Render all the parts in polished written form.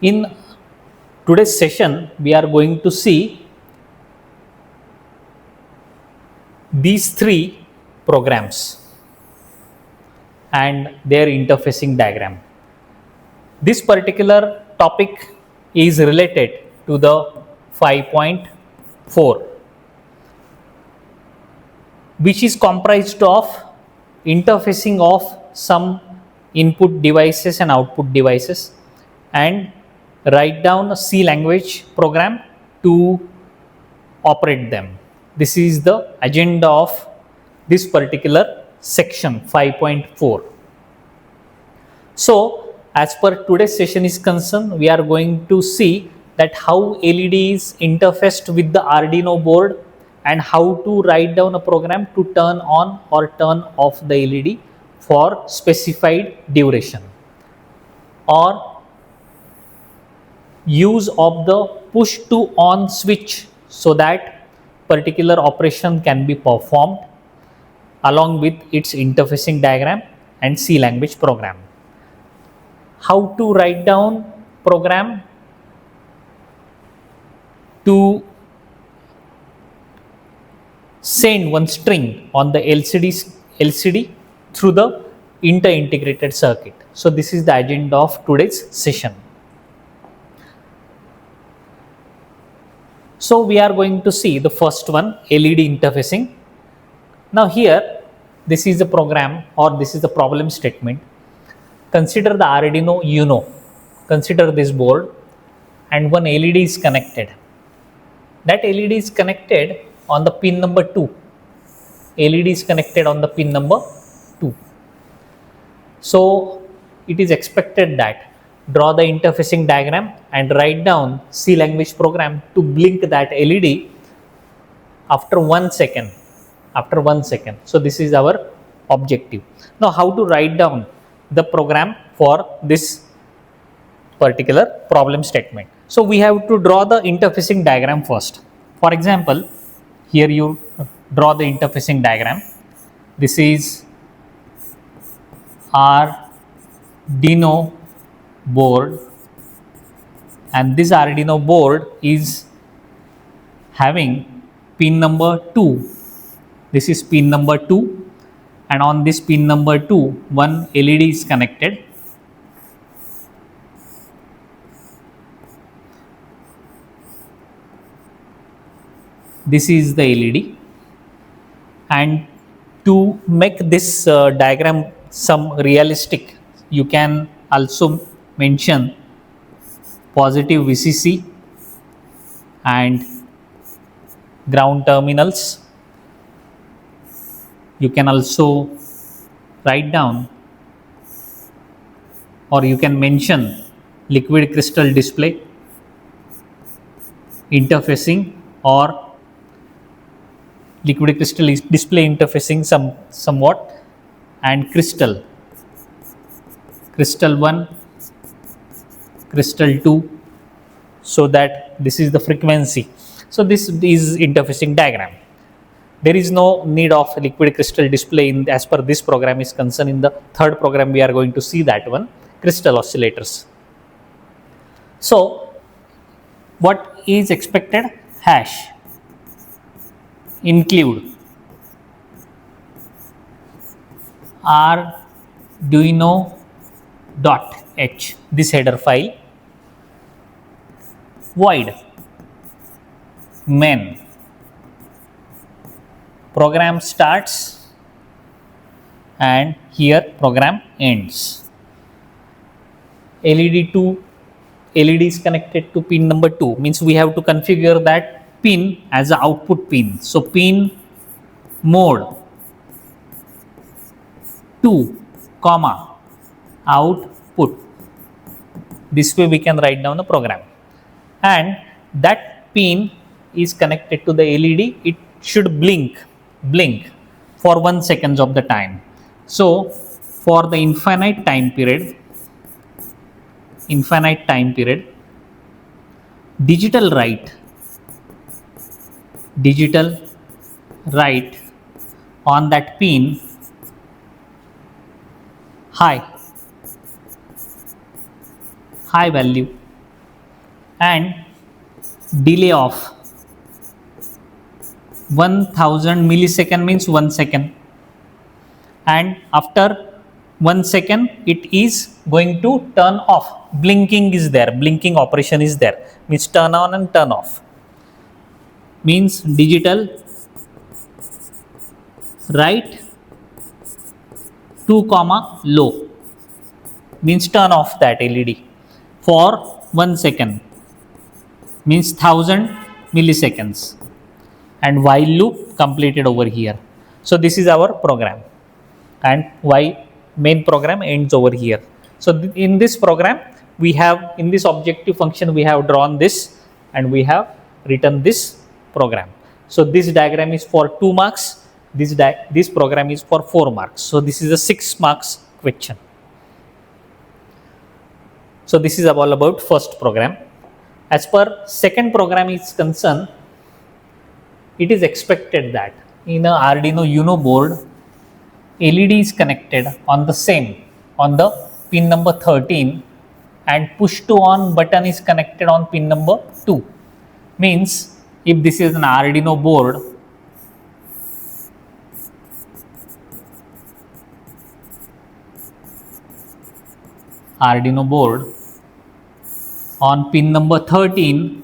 In today's session, we are going to see these three programs and their interfacing diagram. This particular topic is related to the 5.4, which is comprised of interfacing of some input devices and output devices, and write down a C language program to operate them. This is the agenda of this particular section 5.4. So, as per today's session is concerned, we are going to see that how LED is interfaced with the Arduino board and how to write down a program to turn on or turn off the LED for specified duration, or use of the push to on switch so that particular operation can be performed, along with its interfacing diagram and C language program. How to write down program to send one string on the LCD through the inter-integrated circuit. So this is the agenda of today's session. So we are going to see the first one, LED interfacing. Now here, this is a program, or this is the problem statement. Consider the Arduino Uno. Consider this board, and one LED is connected. That LED is connected on the pin number 2. LED is connected on the pin number 2. So it is expected that draw the interfacing diagram and write down C language program to blink that LED after 1 second. After 1 second. So this is our objective. Now how to write down the program for this particular problem statement? So we have to draw the interfacing diagram first. For example, here you draw the interfacing diagram. This is Arduino board, and this Arduino board is having pin number 2. This is pin number 2, and on this pin number 2 one LED is connected. This is the LED, and to make this diagram some realistic, you can also mention positive VCC and ground terminals. You can also write down, or you can mention liquid crystal display, interfacing, or liquid crystal display interfacing somewhat, and crystal 1, crystal 2, so that this is the frequency. So this is interfacing diagram. There is no need of liquid crystal display as per this program is concerned. In the third program we are going to see that one, crystal oscillators. So what is expected? Hash include Arduino.h, this header file, void main, program starts and here program ends. LED is connected to pin number 2, means we have to configure that pin as an output pin. So pin mode 2, output. This way we can write down the program, and that pin is connected to the LED. It should blink for 1 second of the time. So for the infinite time period, digital write on that pin high value and delay of 1000 millisecond means 1 second, and after 1 second it is going to turn off. Blinking is there, blinking operation is there, means turn on and turn off, means digital write to comma low, means turn off that LED for 1 second, means 1000 milliseconds, and while loop completed over here. So this is our program, and why main program ends over here. So in this program we have, in this objective function we have drawn this and we have written this program. So this diagram is for 2 marks, this program is for 4 marks. So this is a 6 marks question. So this is all about first program. As per second program is concerned, it is expected that in a Arduino Uno board, LED is connected on the same, on the pin number 13, and push to on button is connected on pin number 2. Means if this is an Arduino board, on pin number 13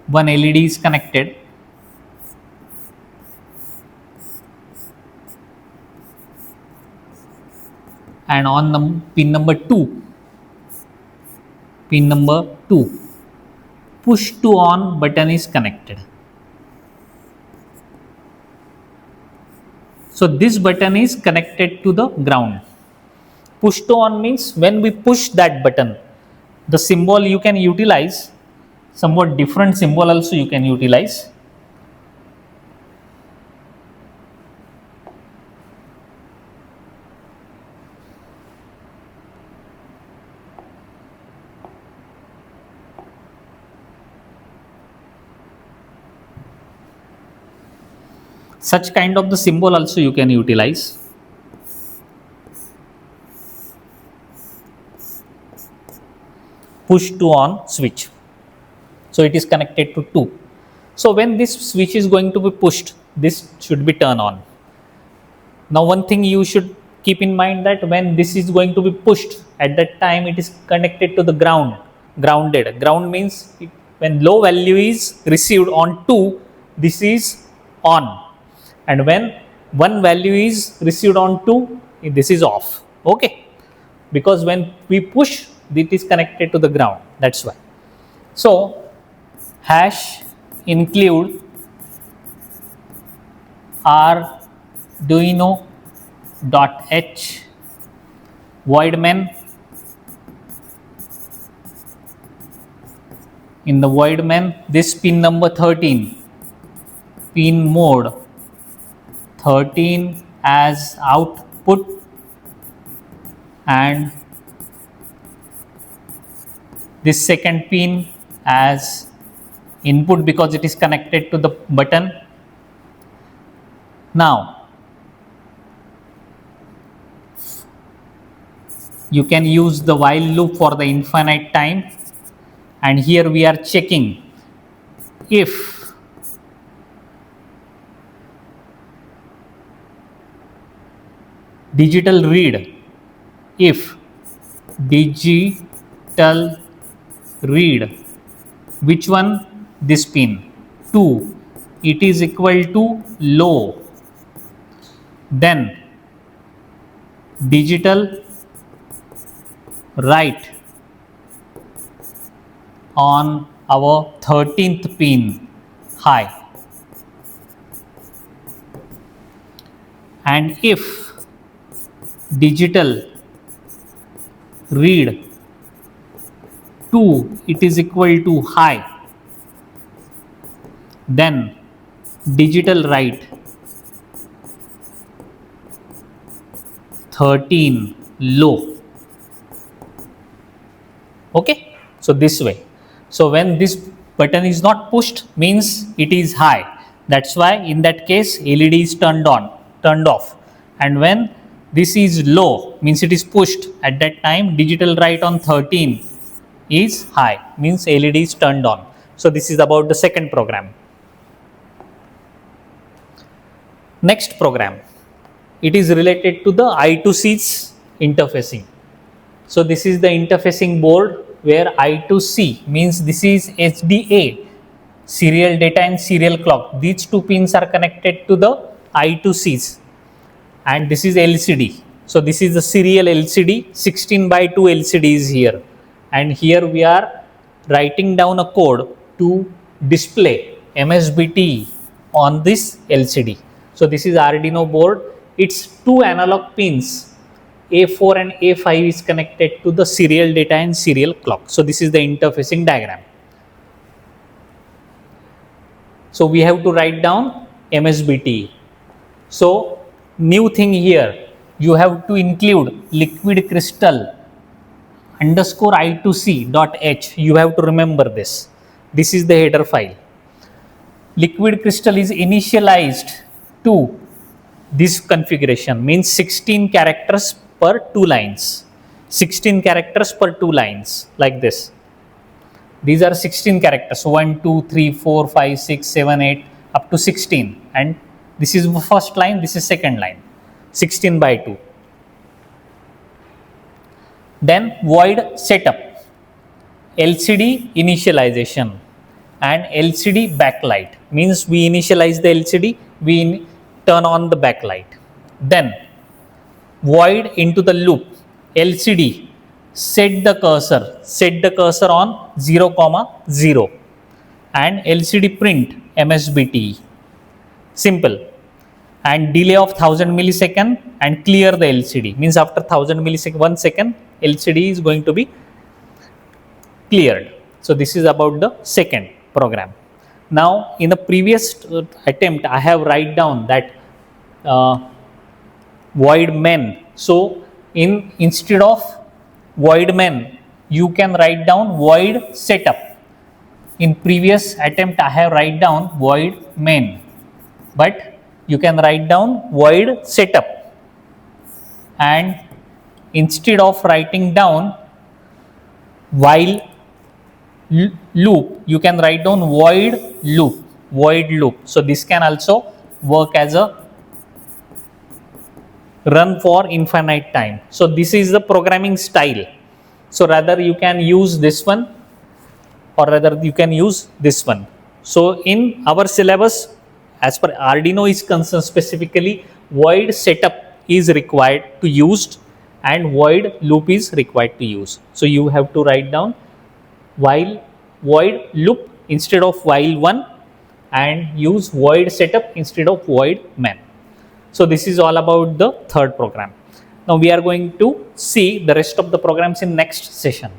one LED is connected, and on pin number 2 push to on button is connected. So this button is connected to the ground. Push to on means when we push that button, the symbol you can utilize, somewhat different symbol also you can utilize. Such kind of the symbol also you can utilize. Push to on switch. So it is connected to 2. So when this switch is going to be pushed, this should be turned on. Now one thing you should keep in mind, that when this is going to be pushed, at that time it is connected to the grounded. Ground means when low value is received on 2, this is on, and when one value is received on 2, this is off. Okay, because when we push, it is connected to the ground, that's why. So hash include Arduino.h void main. In the void main, this pin number 13, pin mode 13 as output, and this second pin as input because it is connected to the button. Now you can use the while loop for the infinite time, and here we are checking if digital read, which one? This pin 2, it is equal to low, then digital write on our 13th pin high, and if digital read 2, it is equal to high, then digital write 13 low. Okay, so this way. So when this button is not pushed, means it is high, that's why in that case LED is turned off, and when this is low, means it is pushed, at that time digital write on 13 is high, means LED is turned on. So this is about the second program. Next program, it is related to the I2C's interfacing. So this is the interfacing board where I2C means this is SDA, serial data and serial clock. These two pins are connected to the I2Cs, and this is LCD. So this is the serial LCD, 16:2 LCD is here, and here we are writing down a code to display MSBTE on this LCD. So this is Arduino board. Its two analog pins A4 and A5 is connected to the serial data and serial clock. So this is the interfacing diagram. So we have to write down MSBTE. So new thing here, you have to include liquid crystal underscore I2C.h. You have to remember this. This is the header file. Liquid crystal is initialized to this configuration, means 16 characters per 2 lines. 16 characters per 2 lines, like this. These are 16 characters, 1, 2, 3, 4, 5, 6, 7, 8, up to 16. And this is first line, this is second line, 16:2. Then void setup, LCD initialization and LCD backlight, means we initialize the LCD, we turn on the backlight. Then void into the loop, LCD, set the cursor on 0,0 and LCD print MSBTE. Simple. And delay of 1000 millisecond and clear the LCD, means after 1000 millisecond, 1 second, LCD is going to be cleared. So this is about the second program. Now in the previous attempt, I have write down that void main. So instead of void main, you can write down void setup. In previous attempt, I have write down void main, but you can write down void setup, and instead of writing down while loop, you can write down void loop. So this can also work as a run for infinite time. So this is the programming style. So rather you can use this one, or rather you can use this one. So in our syllabus, as per Arduino is concerned, specifically void setup is required to use and void loop is required to use. So you have to write down while void loop instead of while one, and use void setup instead of void main. So this is all about the third program. Now we are going to see the rest of the programs in next session.